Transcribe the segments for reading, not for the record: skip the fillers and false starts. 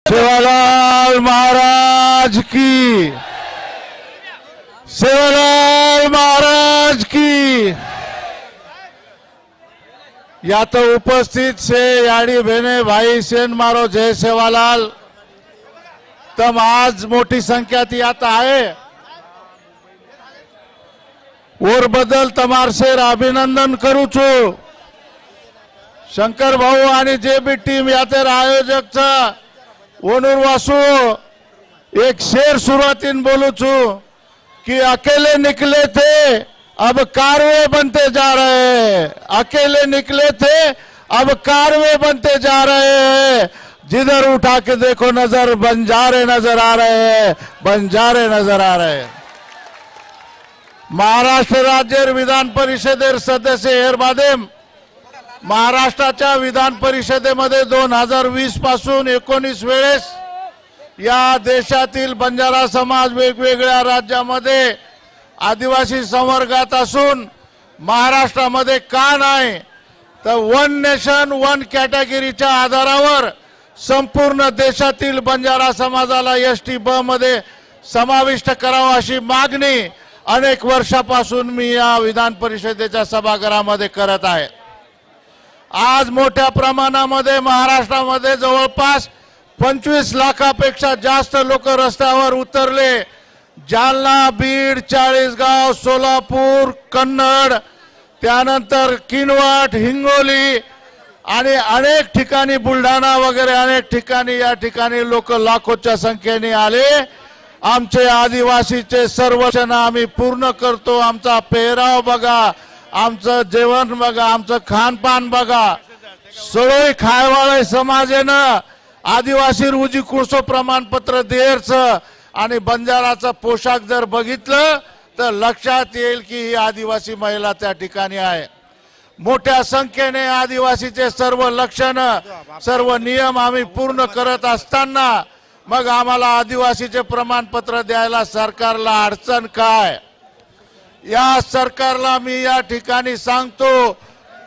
सेवालाल महाराज की, सेवालाल महाराज की। या तो उपस्थित से याड़ी बहने भाई सेन मारो जय सेवालाल। तम आज मोठी संख्या थी आता है और बदल तमार से अभिनंदन करू छू। शंकर भाऊ आणि जे बी टीम यातर आयोजक वनूर वासू एक शेर शुरुआतीन बोलू छू कि अकेले निकले थे अब कारवे बनते जा रहे हैं, अकेले निकले थे अब कारवे बनते जा रहे हैं। जिधर उठा के देखो नजर बंजारे नजर आ रहे हैं, बंजारे नजर आ रहे हैं। महाराष्ट्र राज्य विधान परिषदेर सदस्य हेरबादेम महाराष्ट्राच्या विधान परिषदेमध्ये 2020 पासून 19 वेळेस या देशातील बंजारा समाज वेगवेगळ्या राज्यामध्ये आदिवासी संवर्गात असून महाराष्ट्रामध्ये का नाही तर वन नेशन वन कॅटेगरीच्या आधारावर संपूर्ण देशातील बंजारा समाजाला एसटी ब मध्ये समाविष्ट करावा अशी मागणी अनेक वर्षापासून मी या विधान परिषदेच्या सभागृहामध्ये करत आहे। आज मोठ्या प्रमाणामध्ये महाराष्ट्रामध्ये जवळपास 25 लाखापेक्षा जास्त लोक रस्त्यावर उतरले। जालना, बीड, चाळीसगाव, सोलापूर, कन्नड, त्यानंतर किनवट, हिंगोली आणि अनेक ठिकाणी बुलढाणा वगैरे अनेक ठिकाणी या ठिकाणी लोक लाखोच्या संख्येने आले। आमचे आदिवासीचे सर्व क्षण आम्ही पूर्ण करतो। आमचा पेहराव बघा, आमचं जेवण बघा, आमचं खानपान बघा। सगळे खायवाळे समाजेनं आदिवासी रुजी कुळसो प्रमाणपत्र देरचं आणि बंजाराचा पोशाख जर बघितलं तर लक्षात येईल की ही आदिवासी महिला त्या ठिकाणी आहे। मोठ्या संख्येने आदिवासीचे सर्व लक्षण सर्व नियम आम्ही पूर्ण करत असताना मग आम्हाला आदिवासीचे प्रमाणपत्र द्यायला सरकारला अडचण काय? या सरकारला मी या ठिकाणी सांगतो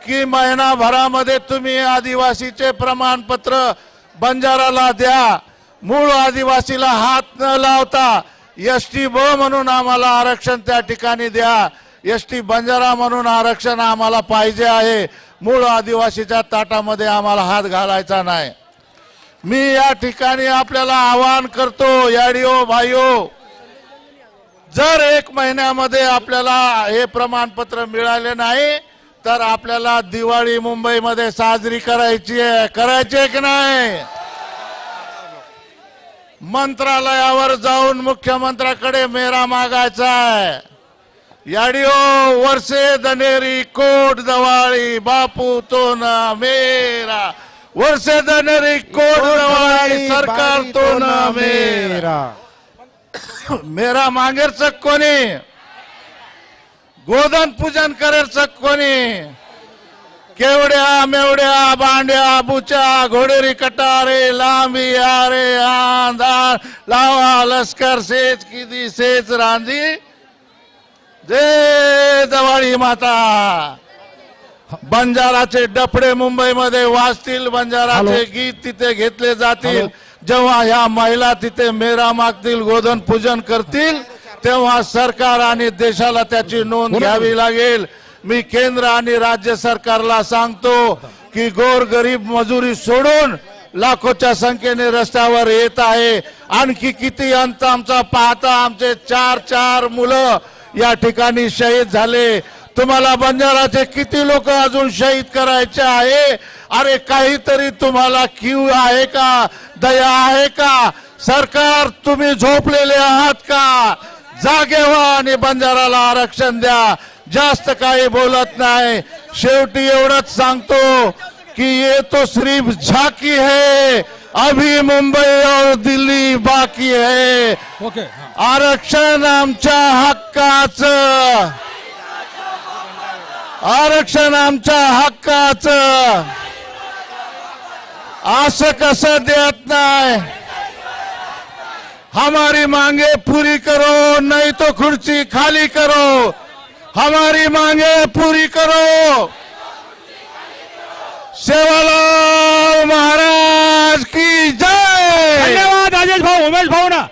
की महिनाभरामध्ये तुम्ही आदिवासीचे प्रमाणपत्र बंजाराला द्या। मूळ आदिवासीला हात न लावता एसटी ब म्हणून आम्हाला आरक्षण त्या ठिकाणी द्या। एसटी बंजारा म्हणून आरक्षण आम्हाला पाहिजे आहे। मूळ आदिवासीच्या ताटामध्ये आम्हाला हात घालायचा नाही। मी या ठिकाणी आपल्याला आवाहन करतो याडिओ भाईओ, जर 1 महिन्यामध्ये आपल्याला हे प्रमाणपत्र मिळाले नाही तर आपल्याला दिवाळी मुंबईमध्ये साजरी करायची आहे, करायची की नाही? मंत्रालयावर जाऊन मुख्यमंत्र्याकडे मेरा मागायचा आहे। याडिओ वर्षे दनेरी कोट दवाळी बापू तो ना मेरा, वर्षे दनेरी कोट दवाळी सरकार तो ना मेरा। मेरा मागेरचं कोणी, गोधन पूजन करेरचं कोणी? केवड्या मेवड्या बांड्या बुचा घोडेरी कटारे लांबी आरे आंधार लावा लष्कर सेच किती सेच रांधी जय दवाळी माता। बंजाराचे डफडे मुंबईमध्ये वाजतील, बंजाराचे गीत तिथे घेतले जातील। जेव्हा ह्या महिला तिथे मेरा मागतील, गोधन पूजन करतील तेव्हा सरकार आणि देशाला त्याची नोंद घ्यावी लागेल। मी केंद्र आणि राज्य सरकारला सांगतो की गोरगरीब मजुरी सोडून लाखोच्या संख्येने रस्त्यावर येत आहे। आणखी किती अंत आमचा पाहता आमचे 4 मुलं या ठिकाणी शहीद झाले। तुम्हाला बंजाराचे किती लोक अजून शहीद करायचे आहे? अरे काहीतरी तुम्हाला कीव आहे का, दया आहे का? सरकार तुम्ही झोपलेले आहात का? जागे व्हा आणि बंजाराला आरक्षण द्या। जास्त काही बोलत नाही। शेवटी एवढंच सांगतो कि ये तो सिर्फ झांकी है, अभी मुंबई और दिल्ली बाकी है। आरक्षण आमच्या हक्काचं, आरक्षण आमच्या हक्काचं असं कसं देत नाही? हमारी मांगे पूरी करो नहीं तो कुर्सी खाली करो। हमारी मांगे पूरी करो। सेवालाल महाराज की जय। उमेश भाऊ ना